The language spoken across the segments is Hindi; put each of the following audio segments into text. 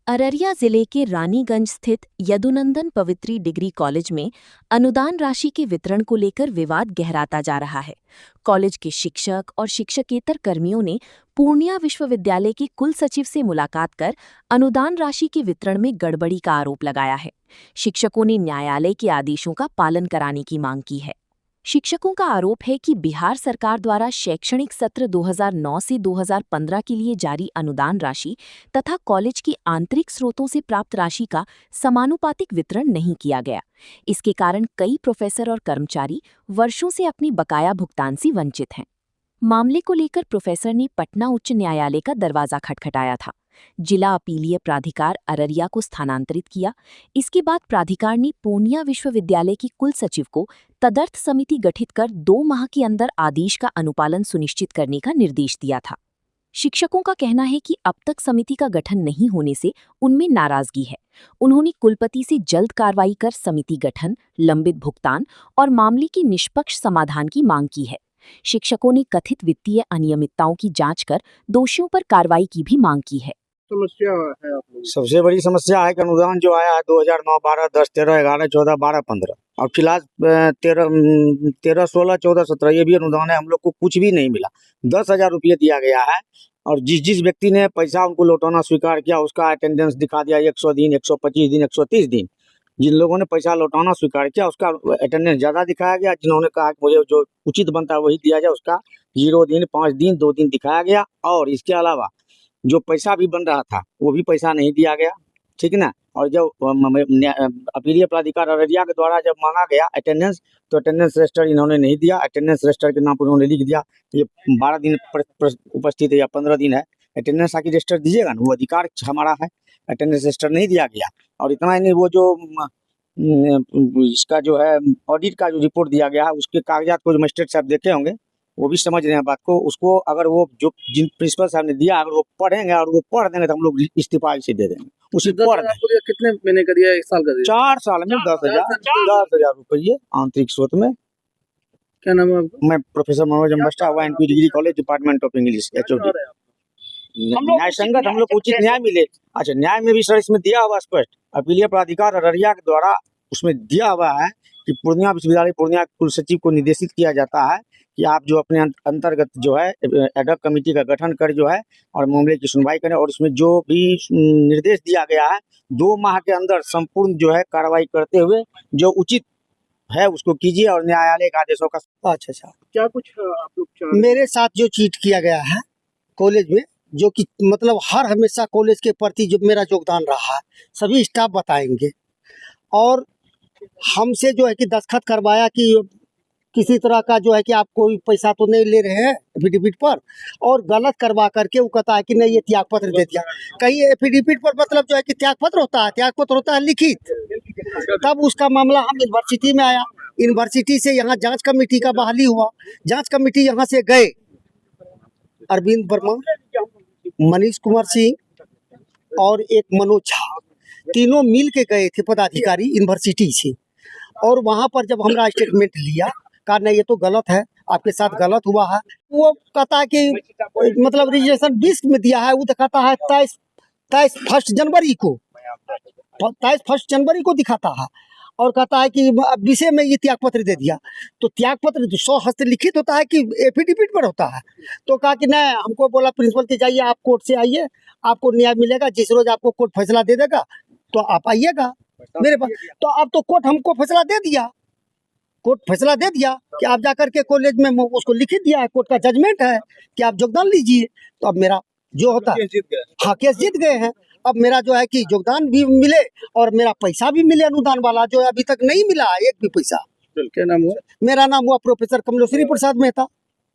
अररिया जिले के रानीगंज स्थित यदुनंदन पवित्री डिग्री कॉलेज में अनुदान राशि के वितरण को लेकर विवाद गहराता जा रहा है। कॉलेज के शिक्षक और शिक्षकेतर कर्मियों ने पूर्णिया विश्वविद्यालय के कुल सचिव से मुलाकात कर अनुदान राशि के वितरण में गड़बड़ी का आरोप लगाया है। शिक्षकों ने न्यायालय के आदेशों का पालन कराने की मांग की है। शिक्षकों का आरोप है कि बिहार सरकार द्वारा शैक्षणिक सत्र 2009 से 2015 के लिए जारी अनुदान राशि तथा कॉलेज की आंतरिक स्रोतों से प्राप्त राशि का समानुपातिक वितरण नहीं किया गया। इसके कारण कई प्रोफेसर और कर्मचारी वर्षों से अपनी बकाया भुगतान से वंचित हैं। मामले को लेकर प्रोफेसर ने पटना उच्च न्यायालय का दरवाजा खटखटाया था। जिला अपीलीय प्राधिकार अररिया को स्थानांतरित किया। इसके बाद प्राधिकार ने पूर्णिया विश्वविद्यालय की कुल सचिव को तदर्थ समिति गठित कर 2 माह के अंदर आदेश का अनुपालन सुनिश्चित करने का निर्देश दिया था। शिक्षकों का कहना है कि अब तक समिति का गठन नहीं होने से उनमें नाराजगी है। उन्होंने कुलपति से जल्द कार्रवाई कर समिति गठन, लंबित भुगतान और मामले की निष्पक्ष समाधान की मांग की है। शिक्षकों ने कथित वित्तीय अनियमितताओं की जांच कर दोषियों पर कार्रवाई की भी मांग की है। समस्या है आप लोगों सबसे बड़ी समस्या है कि अनुदान जो आया है 2009, 12, 10, 13, 11, 14, 12, 15 और फिलहाल 13, 16, 14, 17 ये भी अनुदान है। हम लोग को कुछ भी नहीं मिला। 10,000 रुपये दिया गया है और जिस व्यक्ति ने पैसा उनको लौटाना स्वीकार किया उसका अटेंडेंस दिखा दिया 100 दिन, 125 दिन, 130 दिन। जिन लोगों ने पैसा लौटाना स्वीकार किया उसका अटेंडेंस ज़्यादा दिखाया गया। जिन्होंने कहा कि मुझे जो उचित बनता है वही दिया जाए उसका 0 दिन, 5 दिन, 2 दिन दिखाया गया। और इसके अलावा जो पैसा भी बन रहा था वो भी पैसा नहीं दिया गया, ठीक ना। और जब अपीलीय प्राधिकार अररिया के द्वारा जब मांगा गया अटेंडेंस तो अटेंडेंस रजिस्टर इन्होंने नहीं दिया। अटेंडेंस रजिस्टर के नाम पर उन्होंने लिख दिया ये 12 दिन उपस्थित है या 15 दिन है। अटेंडेंस आके रजिस्टर दीजिएगा ना, वो अधिकार हमारा है। अटेंडेंस रजिस्टर नहीं दिया गया। और इतना ही नहीं, वो जो इसका जो है ऑडिट का जो रिपोर्ट दिया गया है उसके कागजात को जो मजिस्ट्रेट साहब देखे होंगे वो भी समझ रहे हैं बात को। उसको अगर वो जो जिन प्रिंसिपल साहब ने दिया अगर वो पढ़ेंगे और वो पढ़ देंगे तो हम लोग इस्तीफा इसे दे देंगे। उसी पढ़ देंगे। कितने महीने का दिया, 1 साल का दिया? 4 साल में 10,000 रुपये आंतरिक स्रोत में। क्या नाम है आपका? मैं professor Manoj Ambasta, YNP degree college, department of English, HOD। न्याय संगत हम लोग उचित न्याय मिले। अच्छा, न्याय में भी सर इसमें दिया हुआ स्पष्ट अपीलीय प्राधिकार अररिया के द्वारा उसमें दिया हुआ है कि पूर्णिया विश्वविद्यालय पूर्णिया कुल सचिव को निर्देशित किया जाता है कि आप जो अपने अंतर्गत जो है एडहॉक कमेटी का गठन कर जो है और मामले की सुनवाई करें। और उसमें जो भी निर्देश दिया गया है 2 माह के अंदर संपूर्ण जो है कार्रवाई करते हुए जो उचित है उसको कीजिए और न्यायालय के आदेशों का। अच्छा, क्या कुछ आप लोग मेरे साथ जो चीट किया गया है कॉलेज में, जो कि मतलब हर हमेशा कॉलेज के प्रति जो मेरा योगदान रहा है सभी स्टाफ बताएंगे। और हमसे जो है कि दस्तखत करवाया कि किसी तरह का जो है कि आप कोई पैसा तो नहीं ले रहे हैं एफिडेविट पर, और गलत करवा करके वो कहता है कि नहीं ये त्याग पत्र दे दिया। कहीं एफिडेविट पर मतलब जो है कि त्याग पत्र होता है, त्याग पत्र होता है लिखित। तब उसका मामला हम यूनिवर्सिटी में आया। यूनिवर्सिटी से यहाँ जांच कमेटी का बहाली हुआ। जांच कमेटी यहाँ से गए अरविंद वर्मा, मनीष कुमार सिंह और एक मनोज झा, तीनों मिल के गए थे पदाधिकारी यूनिवर्सिटी से। और वहाँ पर जब हमारा स्टेटमेंट लिया, कहा नहीं ये तो गलत है, आपके साथ गलत हुआ है। वो कहता है कि मतलब रजिस्ट्रेशन 20 में दिया है, वो दिखाता है 23 1 जनवरी को, 23 1 जनवरी को दिखाता है। और कहता है कि विषय में ये त्याग पत्र दे दिया। तो त्याग पत्र 100 हस्तलिखित होता है कि एफिडेविट पर होता है। तो कहा कि नहीं, हमको बोला प्रिंसिपल के जाइए आप कोर्ट से आइए, आपको न्याय मिलेगा। जिस रोज आपको कोर्ट फैसला दे देगा तो आप आइएगा मेरे पास। तो अब तो कोर्ट हमको फैसला दे दिया, कोर्ट फैसला दे दिया कि आप जाकर के कॉलेज में उसको लिखित दिया है, कोर्ट का जजमेंट है कि आप योगदान लीजिए। तो अब मेरा जो होता है, हाँ केस जीत गए हैं। अब मेरा जो है कि योगदान भी मिले और मेरा पैसा भी मिले अनुदान वाला, जो अभी तक नहीं मिला एक भी पैसा। क्या नाम हुआ? मेरा नाम हुआ प्रोफेसर कमलेश्वरी प्रसाद मेहता।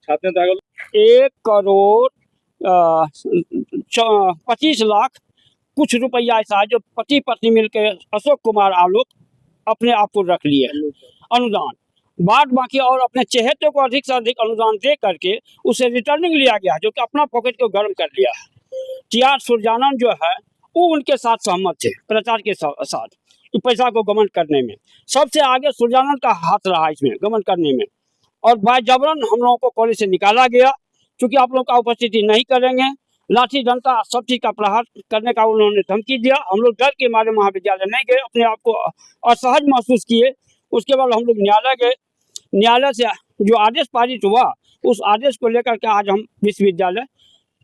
1,25,00,000 कुछ रुपया ऐसा है जो पति पत्नी मिलकर अशोक कुमार आलोक अपने आप को रख लिए अनुदान। बाद बाकी और अपने चहेते को अधिक से अधिक अनुदान दे करके उसे रिटर्निंग लिया गया जो कि अपना पॉकेट को गर्म कर लिया है। TR सुरजानंद जो है वो उनके साथ सहमत थे प्रचार के साथ पैसा को गमन करने में। सबसे आगे सुरजानंद का हाथ रहा इसमें गमन करने में। और बाय जबरन हम लोगों को कॉलेज से निकाला गया क्योंकि आप लोग का उपस्थिति नहीं करेंगे, लाठी डंडा सब चीज का प्रहार करने का उन्होंने धमकी दिया। हम लोग डर के मारे महाविद्यालय नहीं गए, अपने आप को असहज महसूस किए। उसके बाद हम लोग न्यायालय गए। न्यायालय से जो आदेश पारित हुआ, उस आदेश को लेकर के आज हम विश्वविद्यालय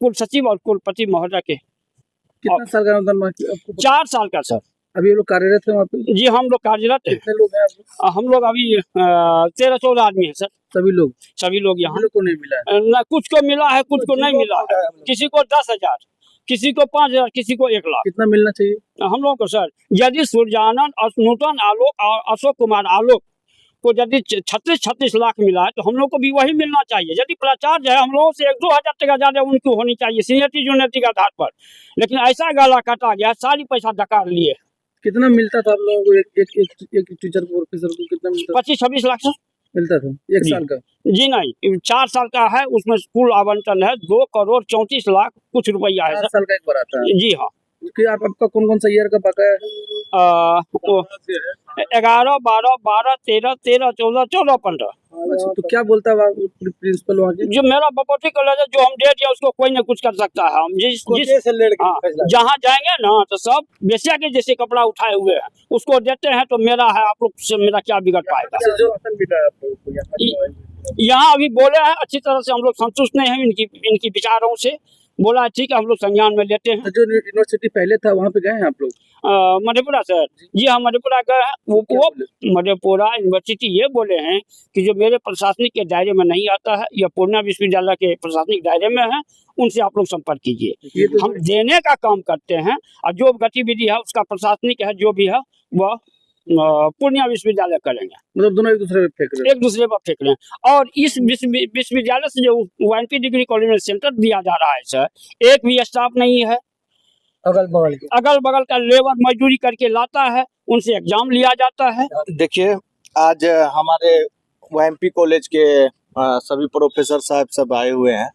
कुल सचिव और कुलपति महोदय के कितना साल का अनुदान मांग आपको? 4 साल का सर। अभी ये लोग कार्यरत है वहाँ पे? जी हम लोग कार्यरत हैं। कितने लोग हैं आप लोग? हम लोग अभी 13-14 आदमी हैं सर। सभी लोग यहाँ सभी लोग को नहीं मिला है? न कुछ को मिला है, कुछ को नहीं मिला है। किसी को 10,000, किसी को 5,000, किसी को 1 लाख। कितना मिलना चाहिए हम लोगों को सर? यदि सूर्यानंद, नूतन आलोक और अशोक कुमार आलोक को यदि 36 लाख मिला है, तो हम लोग को भी वही मिलना चाहिए। यदि प्राचार्य है, हम लोगों से 1-2 हजार टका ज्यादा उनको होनी चाहिए सीनियरिटी जूनियरिटी के आधार पर। लेकिन ऐसा गाला काटा गया, सारी पैसा डकार लिए। कितना मिलता था आप लोगों को एक टीचर को, प्रोफेसर को कितना मिलता? 25-26 लाख सर मिलता था एक साल का? जी नहीं, 4 साल का है। उसमें कुल आवंटन है 2 करोड़ 34 लाख कुछ रुपया है 4 सर। साल का एक बार आता है? जी हाँ। आपका कौन कौन सा ईयर का बकाया है? 11, 12, 12, 13, 13, 14, 14, 15। अच्छा, तो क्या बोलता है प्रिंसिपल वहाँ के? जो मेरा बपोटी कॉलेज है, जो हम दे दिया उसको कोई न कुछ कर सकता है। हम जहाँ जाएंगे ना, तो सब बेसिया के जैसे कपड़ा उठाए हुए हैं, उसको देते हैं तो मेरा है, आप लोग से मेरा क्या बिगड़ पाएगा? यहाँ अभी बोले हैं अच्छी तरह से, हम लोग संतुष्ट नहीं हैं इनकी विचारों से। बोला ठीक है, हम लोग संज्ञान में लेते हैं। तो जो यूनिवर्सिटी पहले था वहाँ पे गए हैं आप लोग? मधेपुरा सर? जी हाँ, मधेपुरा गए हैं। वो मधेपुरा यूनिवर्सिटी ये बोले हैं कि जो मेरे प्रशासनिक के दायरे में नहीं आता है या पूर्णिया विश्वविद्यालय के प्रशासनिक दायरे में है, उनसे आप लोग संपर्क कीजिए। हम देने का काम करते हैं, और जो गतिविधि है उसका प्रशासनिक है जो भी है वह पूर्णिया विश्वविद्यालय करेंगे। मतलब दोनों एक दूसरे पे फेंक रहे हैं? एक दूसरे पर फेंक रहे हैं। और इस विश्वविद्यालय से जो वाइनपी डिग्री कॉलेज में सेंटर दिया जा रहा है सर, एक भी स्टाफ नहीं है। अगल बगल का लेबर मजदूरी करके लाता है, उनसे एग्जाम लिया जाता है। देखिए, आज हमारे वाइएमपी कॉलेज के सभी प्रोफेसर साहब सब आए हुए हैं।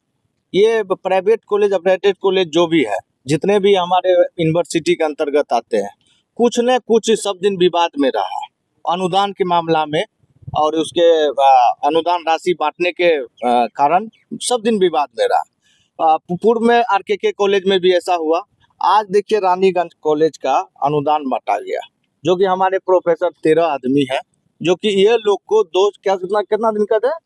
ये प्राइवेट कॉलेज, अपरेटेड कॉलेज जो भी है, जितने भी हमारे यूनिवर्सिटी के अंतर्गत आते हैं, कुछ न कुछ सब दिन विवाद में रहा है अनुदान के मामला में, और उसके अनुदान राशि बांटने के कारण सब दिन विवाद में रहा। पूर्व में आरके कॉलेज में भी ऐसा हुआ। आज देखिए रानीगंज कॉलेज का अनुदान बांटा गया, जो कि हमारे प्रोफेसर 13 आदमी है, जो कि ये लोग को कितना दिन का था,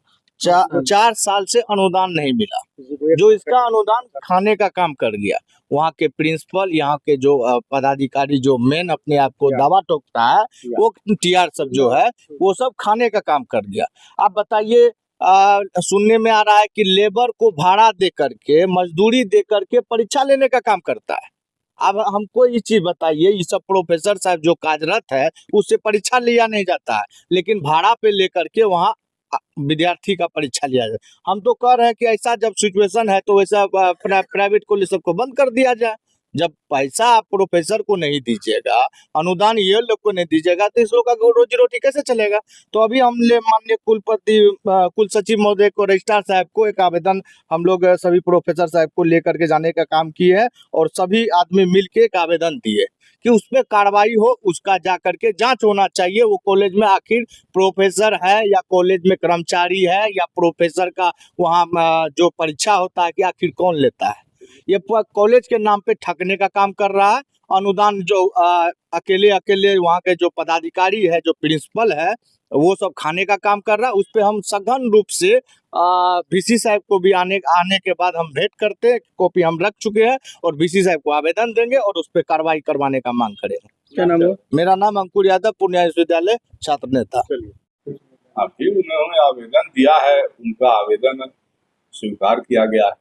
4 साल से अनुदान नहीं मिला, जो इसका अनुदान खाने का काम कर गया। वहाँ के प्रिंसिपल, यहाँ के जो पदाधिकारी जो मेन अपने आप को दावा ठोकता है, वो टीआर सब जो है वो सब खाने का काम कर गया। आप बताइए, सुनने में आ रहा है कि लेबर को भाड़ा दे करके, मजदूरी दे करके परीक्षा लेने का काम करता है। अब हमको ये चीज बताइए, ये सब प्रोफेसर साहब जो कार्यरत है उससे परीक्षा लिया नहीं जाता है, लेकिन भाड़ा पे लेकर के वहाँ विद्यार्थी का परीक्षा लिया जाए। हम तो कह रहे हैं कि ऐसा जब सिचुएशन है तो वैसा प्राइवेट कॉलेज सबको बंद कर दिया जाए। जब पैसा आप प्रोफेसर को नहीं दीजिएगा, अनुदान ये लोग को नहीं दीजिएगा, तो इस लोग का रोजी रोटी कैसे चलेगा? तो अभी हम माननीय कुलपति, कुल सचिव महोदय को, रजिस्ट्रार साहब को एक आवेदन हम लोग सभी प्रोफेसर साहब को लेकर के जाने का काम किए हैं, और सभी आदमी मिलके एक आवेदन दिए कि उसमें कार्रवाई हो, उसका जा करके जांच होना चाहिए। वो कॉलेज में आखिर प्रोफेसर है या कॉलेज में कर्मचारी है या प्रोफेसर का वहाँ जो परीक्षा होता है कि आखिर कौन लेता है? ये कॉलेज के नाम पे ठगने का काम कर रहा है। अनुदान जो अकेले वहाँ के जो पदाधिकारी है, जो प्रिंसिपल है, वो सब खाने का काम कर रहा है। उस पर हम सघन रूप से वीसी साहब को भी आने के बाद हम भेंट करते हैं, कॉपी हम रख चुके हैं, और वीसी साहब को आवेदन देंगे और उस पर कार्रवाई करवाने का मांग करेंगे। क्या नाम है? मेरा नाम अंकुर यादव, पूर्णिया विश्वविद्यालय छात्र नेता। अभी उन्होंने आवेदन दिया है, उनका आवेदन स्वीकार किया गया है।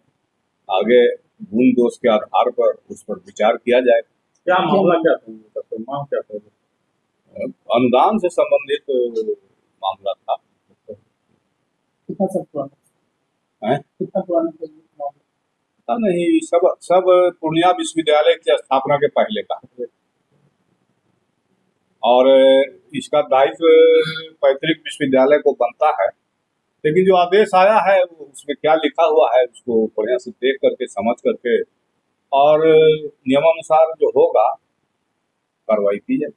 आगे गुण दोष के आधार पर उस पर विचार किया जाए। क्या मामला क्या था? अनुदान से संबंधित मामला था। कितना पता नहीं, सब पूर्णिया विश्वविद्यालय की स्थापना के पहले का, और इसका दायित्व पैतृक विश्वविद्यालय को बनता है। लेकिन जो आदेश आया है उसमें क्या लिखा हुआ है उसको बढ़िया से देख करके, समझ करके, और नियमानुसार जो होगा कार्रवाई की जाए।